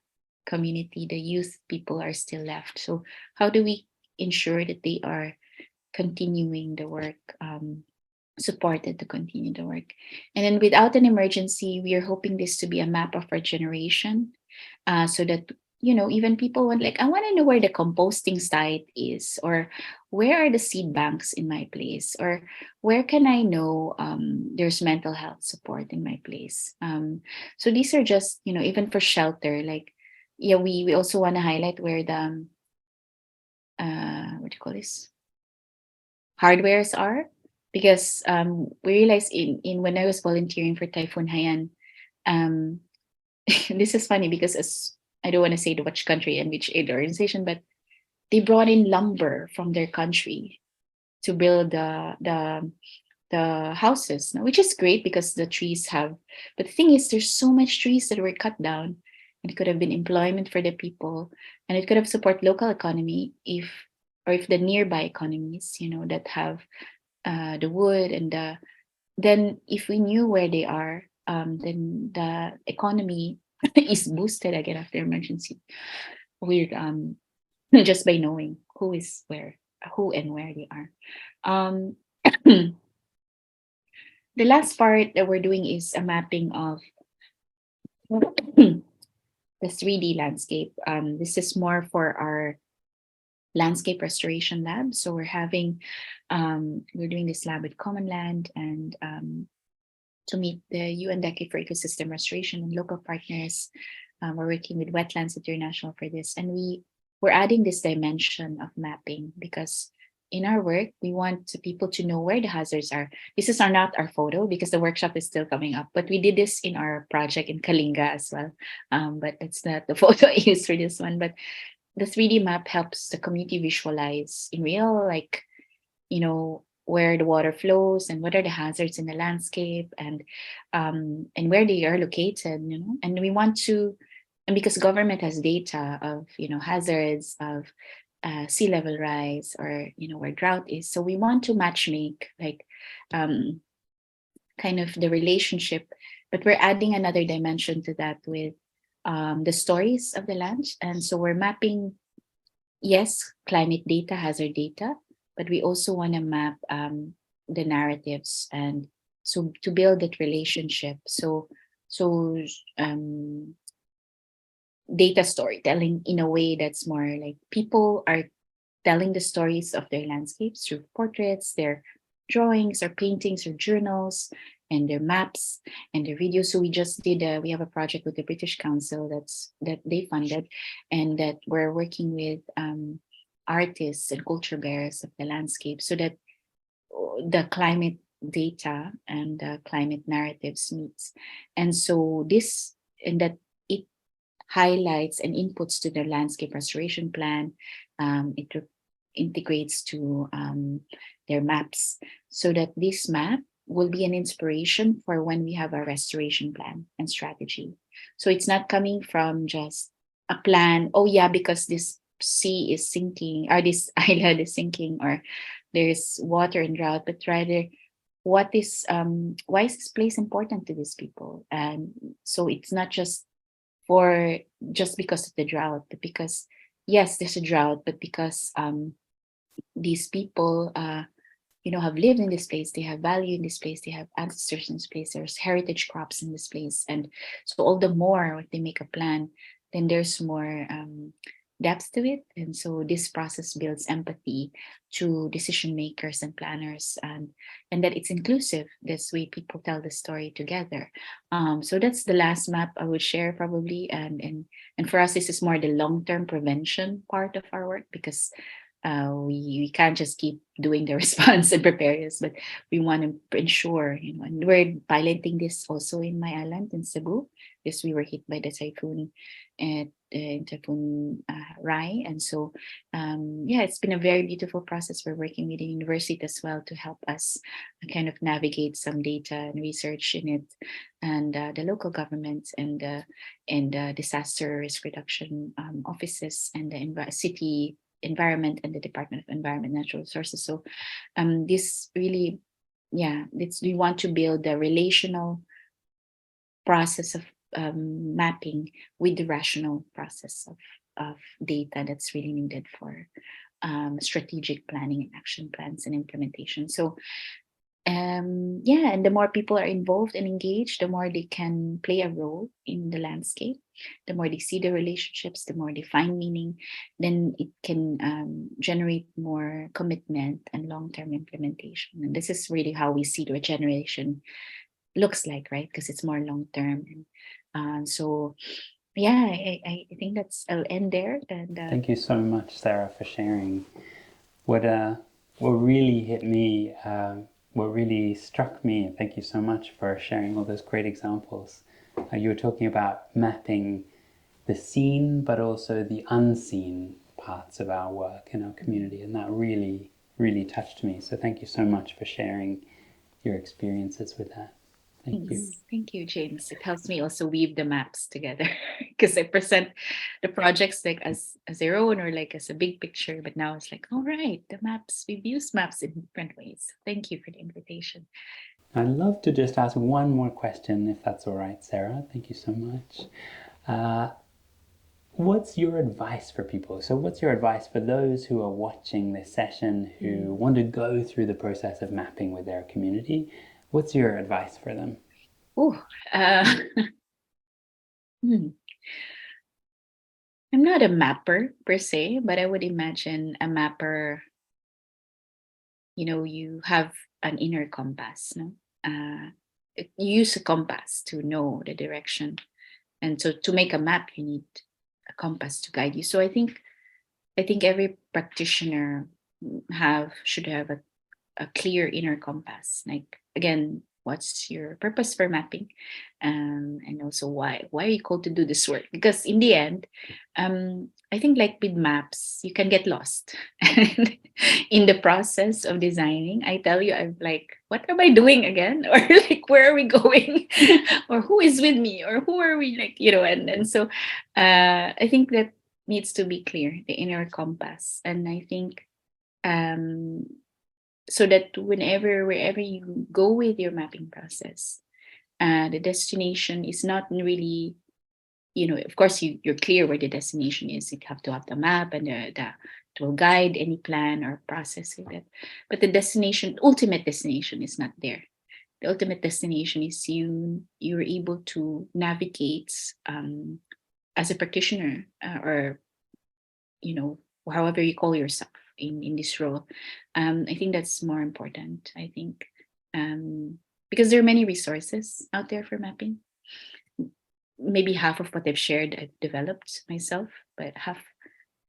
community, the youth people are still left. So how do we ensure that they are continuing the work, supported to continue the work? And then, without an emergency, we are hoping this to be a map of our generation, so that even people want, like, I want to know where the composting site is, or where are the seed banks in my place, or where can I know there's mental health support in my place. So these are just, even for shelter, like, yeah, we also want to highlight where the what do you call this, hardwares are. Because we realized in when I was volunteering for Typhoon Haiyan, um, this is funny, because as I don't want to say which country and which aid organization, but they brought in lumber from their country to build the houses, no? Which is great, because the trees have. But the thing is, there's so much trees that were cut down, and it could have been employment for the people, and it could have support local economy if the nearby economies, that have the wood and then if we knew where they are, then the economy is boosted again after emergency. We're just by knowing who is where, who and where they are. Um, the last part that we're doing is a mapping of the 3D landscape. This is more for our landscape restoration lab. So we're doing this lab with Common Land, and to meet the UN Decade for Ecosystem Restoration and local partners. We're working with Wetlands International for this, and we're adding this dimension of mapping, because in our work we want people to know where the hazards are. This is not our photo, because the workshop is still coming up, but we did this in our project in Kalinga as well. But it's not the photo I used for this one. But the 3D map helps the community visualize in real, like, where the water flows, and what are the hazards in the landscape, and where they are located. And we want to, and because government has data of hazards of sea level rise, or where drought is, so we want to match make, like, kind of the relationship. But we're adding another dimension to that with the stories of the land. And so we're mapping, yes, climate data, hazard data, but we also want to map the narratives, and so to build that relationship. So data storytelling in a way that's more like people are telling the stories of their landscapes through portraits, their drawings or paintings or journals, and their maps and their videos. So we have a project with the British Council that they funded, and that we're working with artists and culture bearers of the landscape, so that the climate data and the climate narratives meets. And so this, and that it highlights and inputs to the landscape restoration plan. It integrates to their maps, so that this map will be an inspiration for when we have a restoration plan and strategy. So it's not coming from just a plan, oh yeah, because this sea is sinking, or this island is sinking, or there's water and drought, but rather why is this place important to these people? And so it's not just for just because of the drought, but because yes, there's a drought, but because these people have lived in this place, they have value in this place, they have ancestors in this place, there's heritage crops in this place. And so all the more if they make a plan, then there's more depth to it. And so this process builds empathy to decision makers and planners, and that it's inclusive. This way people tell the story together. So that's the last map I would share probably. And for us, this is more the long-term prevention part of our work, because we can't just keep doing the response and preparedness, but we want to ensure, and we're piloting this also in my island in Cebu, because we were hit by the typhoon at Typhoon Rai. And so, it's been a very beautiful process. We're working with the university as well to help us kind of navigate some data and research in it, and the local governments and disaster risk reduction offices, and the city environment and the Department of Environment and Natural Resources. So this really, we want to build a relational process of mapping with the rational process of data that's really needed for strategic planning and action plans and implementation. So and the more people are involved and engaged, the more they can play a role in the landscape, the more they see the relationships, the more they find meaning, then it can generate more commitment and long-term implementation. And this is really how we see the regeneration looks like, right? Because it's more long-term. And so I think I'll end there. And Thank you so much, Sarah, for sharing. What really hit me, what really struck me, thank you so much for sharing all those great examples. You were talking about mapping the seen, but also the unseen parts of our work in our community, and that really, really touched me. So thank you so much for sharing your experiences with that. Thank you. Thank you, James. It helps me also weave the maps together, because I present the projects like as their own, or like as a big picture, but now it's like, all right, the maps, we've used maps in different ways. Thank you for the invitation. I'd love to just ask one more question, if that's all right, Sarah. Thank you so much. What's your advice for people? So what's your advice for those who are watching this session who want to go through the process of mapping with their community? What's your advice for them? I'm not a mapper per se, but I would imagine a mapper, you have an inner compass, no? You use a compass to know the direction. And so to make a map, you need a compass to guide you. So I think every practitioner should have a clear inner compass. Like, again, what's your purpose for mapping, and also why are you called to do this work? Because in the end, I think like with maps, you can get lost. And in the process of designing, I tell you, I'm like, what am I doing again? Or like, where are we going? Or who is with me? Or who are we, like, and so I think that needs to be clear, the inner compass. And I think so that wherever you go with your mapping process, the destination is not really, of course you're clear where the destination is. You have to have the map and the to guide any plan or process with it. But the ultimate destination is not there. The ultimate destination is you're able to navigate as a practitioner, or however you call yourself in this role. I think that's more important. I think because there are many resources out there for mapping. Maybe half of what I've shared I've developed myself, but half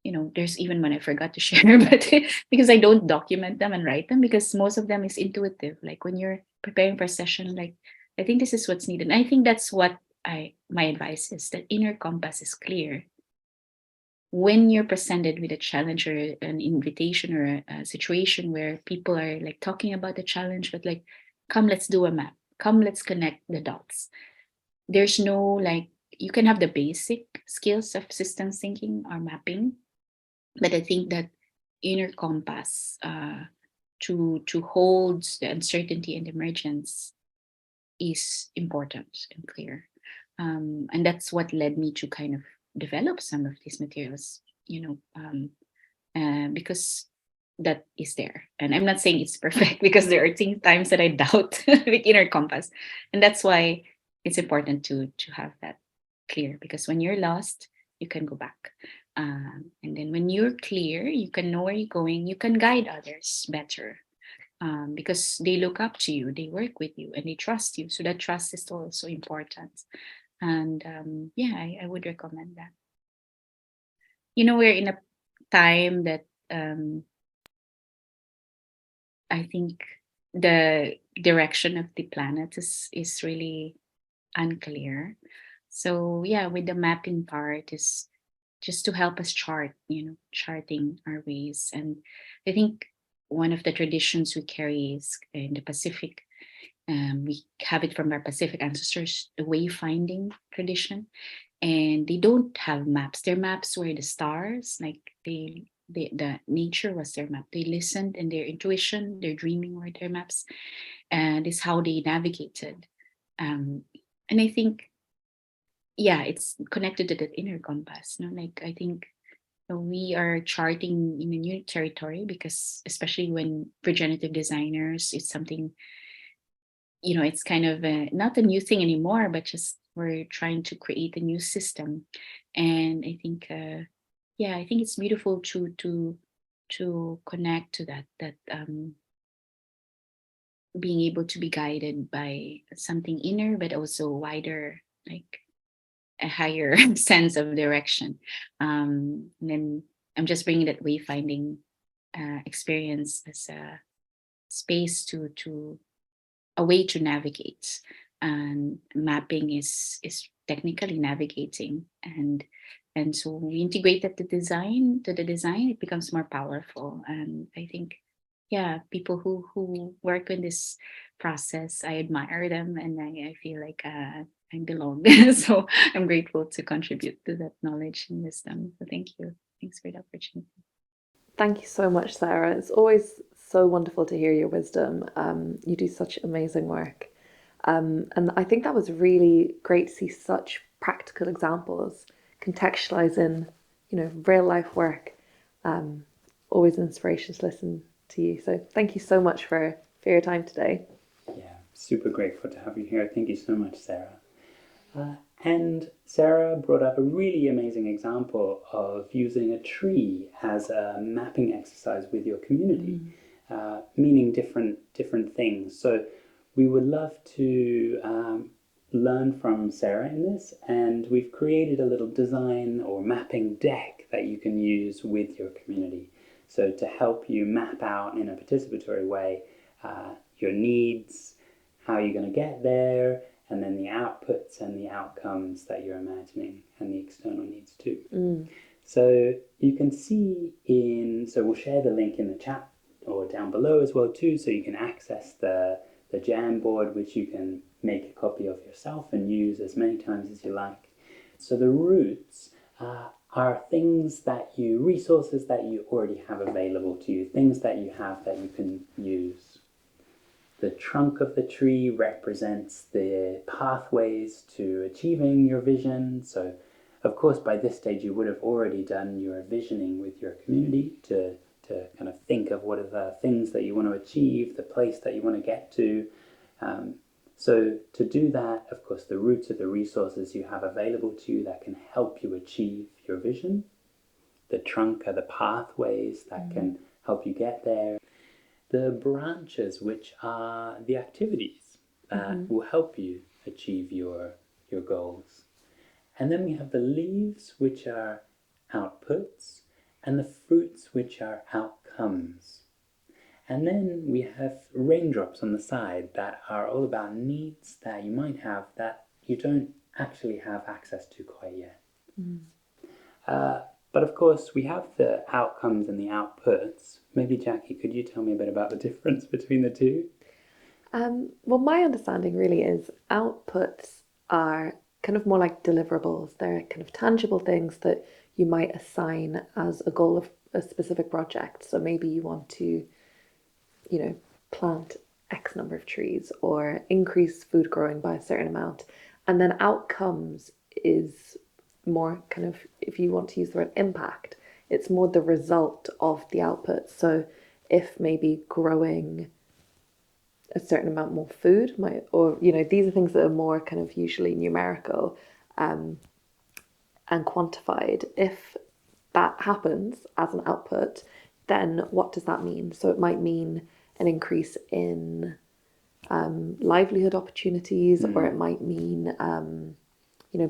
there's even one I forgot to share, but because I don't document them and write them, because most of them is intuitive. Like when you're preparing for a session, like I think this is what's needed. And I think that's what my advice is, that inner compass is clear. When you're presented with a challenge or an invitation or a situation where people are like talking about the challenge, but like, come, let's do a map. Come, let's connect the dots. There's no like, you can have the basic skills of systems thinking or mapping, but I think that inner compass to hold the uncertainty and emergence is important and clear. And that's what led me to kind of develop some of these materials, because that is there. And I'm not saying it's perfect because there are times that I doubt with inner compass. And that's why it's important to have that clear, because when you're lost, you can go back. And then when you're clear, you can know where you're going, you can guide others better, because they look up to you, they work with you, and they trust you. So that trust is also important. And yeah, I would recommend that. We're in a time that I think the direction of the planet is really unclear. So yeah, with the mapping part is just to help us charting our ways. And I think one of the traditions we carry is in the Pacific. We have it from our Pacific ancestors, the wayfinding tradition, and they don't have maps. Their maps were the stars, like the nature was their map. They listened, and their intuition, their dreaming were their maps, and it's how they navigated. And I think, yeah, it's connected to that inner compass. Like I think we are charting in a new territory, because especially when regenerative designers, it's something, it's kind of not a new thing anymore, but just we're trying to create a new system. And I think, yeah, I think it's beautiful to connect to that being able to be guided by something inner, but also wider, like a higher sense of direction. And then I'm just bringing that wayfinding experience as a space to a way to navigate. And mapping is technically navigating, and so we integrate that to the design, it becomes more powerful. And I think, yeah, people who work in this process, I admire them, and I feel like I belong. So I'm grateful to contribute to that knowledge and wisdom. So thank you. Thanks for the opportunity. Thank you so much, Sarah. It's always so wonderful to hear your wisdom. You do such amazing work. And I think that was really great to see such practical examples, contextualizing, real life work. Always an inspiration to listen to you. So thank you so much for your time today. Yeah, super grateful to have you here. Thank you so much, Sarah. And Sarah brought up a really amazing example of using a tree as a mapping exercise with your community, meaning different things. So we would love to learn from Sarah in this, and we've created a little design or mapping deck that you can use with your community. So to help you map out in a participatory way your needs, how you're going to get there, and then the outputs and the outcomes that you're imagining, and the external needs too. So you can see so we'll share the link in the chat or down below as well too, so you can access the Jamboard, which you can make a copy of yourself and use as many times as you like. So the roots are resources that you already have available to you, things that you have that you can use. The trunk of the tree represents the pathways to achieving your vision. So, of course, by this stage, you would have already done your visioning with your community to kind of think of what are the things that you want to achieve, the place that you want to get to. So to do that, of course, the roots are the resources you have available to you that can help you achieve your vision. The trunk are the pathways that can help you get there. The branches, which are the activities that will help you achieve your goals. And then we have the leaves, which are outputs, and the fruits, which are outcomes. And then we have raindrops on the side that are all about needs that you might have that you don't actually have access to quite yet. But of course, we have the outcomes and the outputs. Maybe, Jackie, could you tell me a bit about the difference between the two? Well, my understanding really is outputs are kind of more like deliverables. They're kind of tangible things that you might assign as a goal of a specific project. So maybe you want to, plant X number of trees or increase food growing by a certain amount. And then outcomes is more kind of, if you want to use the word impact, it's more the result of the output. So if maybe growing a certain amount more food might, or these are things that are more kind of usually numerical and quantified. If that happens as an output, then what does that mean? So it might mean an increase in livelihood opportunities, or it might mean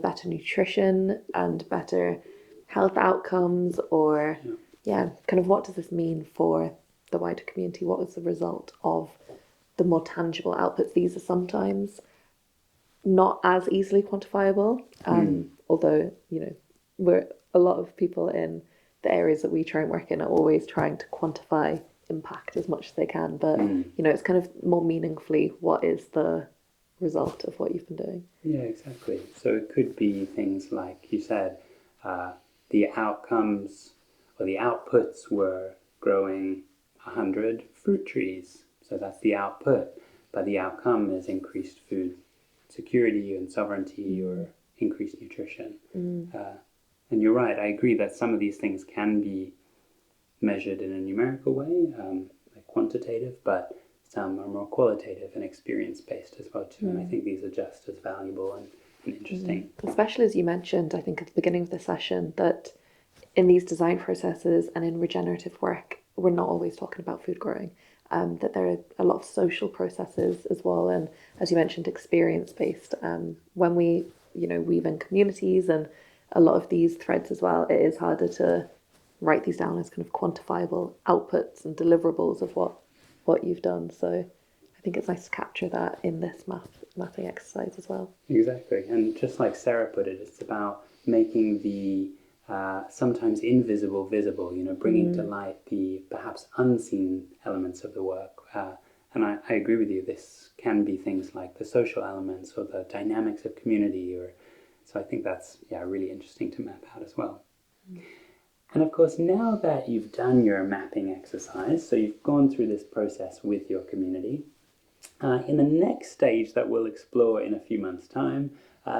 better nutrition and better health outcomes, or kind of what does this mean for the wider community? What was the result of the more tangible outputs? These are sometimes not as easily quantifiable, although we're a lot of people in the areas that we try and work in are always trying to quantify impact as much as they can, but it's kind of more meaningfully, what is the result of what you've been doing? Yeah, exactly. So it could be things like you said, the outcomes or the outputs were growing 100 fruit trees. So that's the output. But the outcome is increased food security and sovereignty or increased nutrition. And you're right, I agree that some of these things can be measured in a numerical way, like quantitative, but some are more qualitative and experience-based as well too. And I think these are just as valuable and interesting. Especially as you mentioned, I think at the beginning of the session, that in these design processes and in regenerative work, we're not always talking about food growing. That there are a lot of social processes as well, and as you mentioned, experience-based. When we, weave in communities and a lot of these threads as well, it is harder to write these down as kind of quantifiable outputs and deliverables of what you've done. So I think it's nice to capture that in this mapping exercise as well. Exactly, and just like Sarah put it, it's about making the sometimes invisible visible, bringing to light the perhaps unseen elements of the work. And I agree with you, this can be things like the social elements or the dynamics of community. So I think that's really interesting to map out as well. And of course, now that you've done your mapping exercise, so you've gone through this process with your community, in the next stage that we'll explore in a few months' time,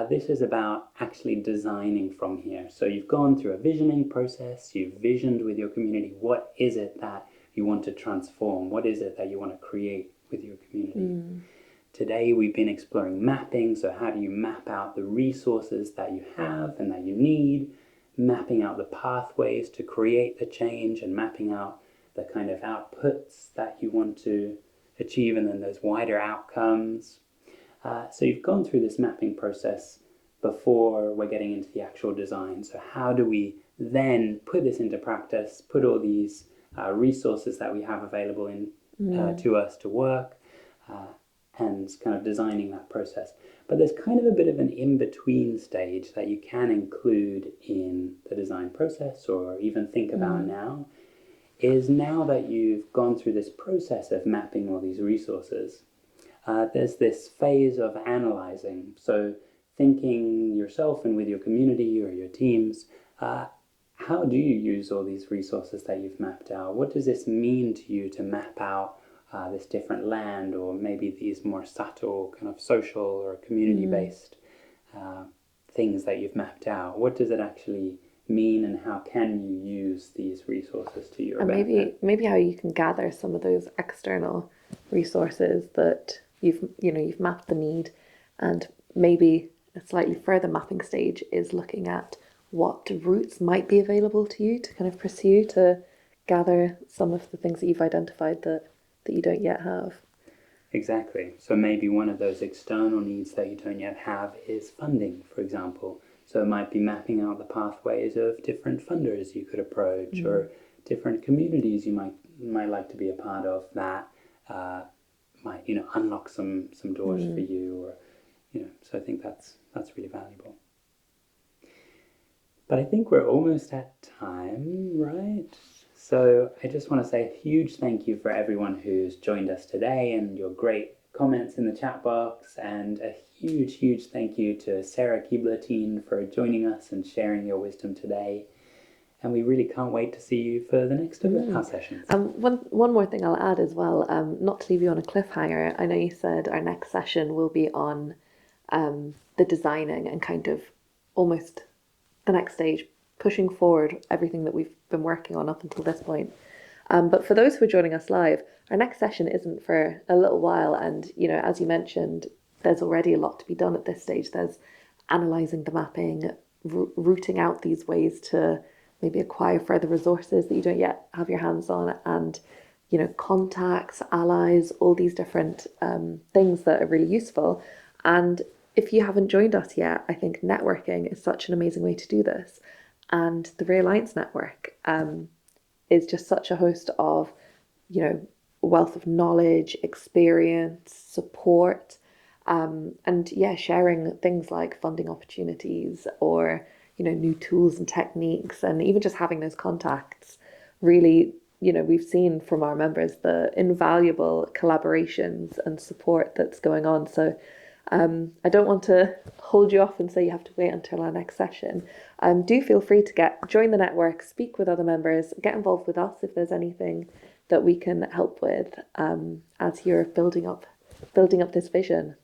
this is about actually designing from here. So you've gone through a visioning process, you've visioned with your community, what is it that you want to transform? What is it that you want to create with your community? Today we've been exploring mapping, so how do you map out the resources that you have and that you need, mapping out the pathways to create the change and mapping out the kind of outputs that you want to achieve and then those wider outcomes. So you've gone through this mapping process before we're getting into the actual design. So how do we then put this into practice, put all these resources that we have available to us to work, and kind of designing that process. But there's kind of a bit of an in-between stage that you can include in the design process or even think about now, is now that you've gone through this process of mapping all these resources, there's this phase of analyzing. So thinking yourself and with your community or your teams, how do you use all these resources that you've mapped out? What does this mean to you to map out this different land, or maybe these more subtle kind of social or community-based things that you've mapped out? What does it actually mean, and how can you use these resources to your benefit? Maybe how you can gather some of those external resources that you've mapped the need, and maybe a slightly further mapping stage is looking at what routes might be available to you to kind of pursue to gather some of the things that you've identified that you don't yet have. Exactly. So maybe one of those external needs that you don't yet have is funding, for example. So it might be mapping out the pathways of different funders you could approach, or different communities you might like to be a part of that might unlock some doors for you, or so I think that's really valuable. But I think we're almost at time, right? So I just want to say a huge thank you for everyone who's joined us today and your great comments in the chat box, and a huge thank you to Sarah Queblatin for joining us and sharing your wisdom today. And we really can't wait to see you for the next of our sessions. One more thing I'll add as well, not to leave you on a cliffhanger. I know you said our next session will be on the designing and kind of almost the next stage, pushing forward everything that we've been working on up until this point. But for those who are joining us live, our next session isn't for a little while. And, as you mentioned, there's already a lot to be done at this stage. There's analysing the mapping, rooting out these ways to maybe acquire further resources that you don't yet have your hands on, and contacts, allies, all these different things that are really useful. And if you haven't joined us yet, I think networking is such an amazing way to do this. And the Realliance Network is just such a host of wealth of knowledge, experience, support, and sharing things like funding opportunities, or new tools and techniques, and even just having those contacts. Really, we've seen from our members the invaluable collaborations and support that's going on. So I don't want to hold you off and say you have to wait until our next session. Do feel free to join the network, speak with other members, get involved with us if there's anything that we can help with as you're building up this vision.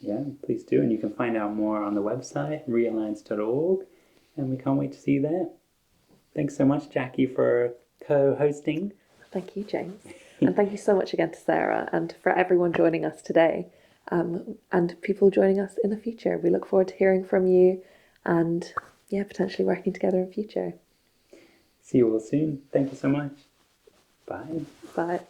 Yeah, please do. And you can find out more on the website, realliance.org, and we can't wait to see you there. Thanks so much, Jackie, for co-hosting. Thank you, James. And thank you so much again to Sarah, and for everyone joining us today, and people joining us in the future. We look forward to hearing from you and potentially working together in future. See you all soon. Thank you so much. Bye. Bye.